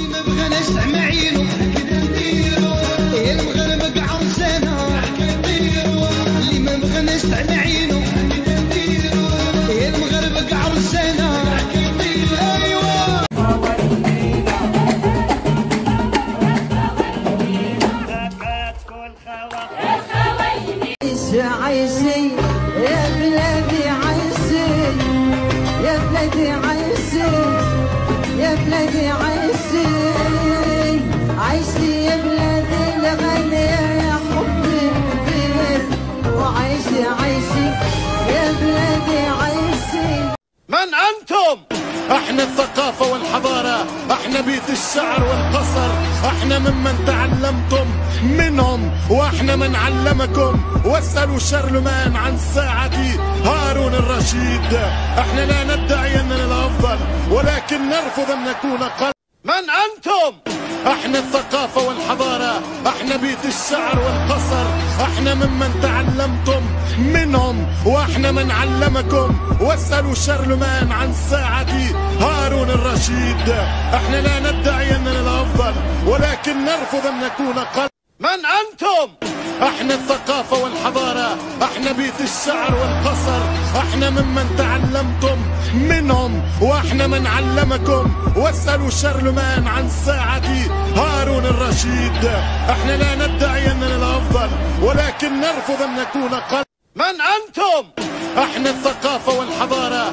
ما بغناش زعما عينو هكذا نديرو، يا المغرب كاع رزانا هكا نديرو، اللي ما بغناش زعما عينو هكذا نديرو، يا المغرب كاع رزانا هكا نديرو. ايوا عيسي يا بلادي عيسي، يا بلادي عيسي، يا بلادي عيسي، عيسي يا بلادي الغالية يا حبي كبير، وعيسي عيسي يا بلادي عيسي. من أنتم؟ احنا الثقافة والحضارة، احنا بيت الشعر والقصر، احنا ممن تعلمتم منهم واحنا من علمكم. واسألوا شارلمان عن ساعة هارون الرشيد. احنا لا ندعي اننا الافضل ولكن نرفض ان نكون اقل. من انتم؟ احنا الثقافة والحضارة، احنا بيت الشعر والقصر، احنا ممن تعلمتم منهم واحنا من علمكم. واسألوا شارلمان عن ساعة هارون الرشيد. احنا لا ندعي اننا الافضل ولكن نرفض ان نكون اقل. من انتم؟ احنا الثقافة والحضارة، احنا بيت الشعر والقصر، احنا ممن تعلمتم منهم واحنا من علمكم. واسألوا شارلمان عن ساعة هارون الرشيد. احنا لا ندعي اننا الافضل ولكن نرفض ان نكون اقل. من انتم؟ احنا الثقافة والحضارة.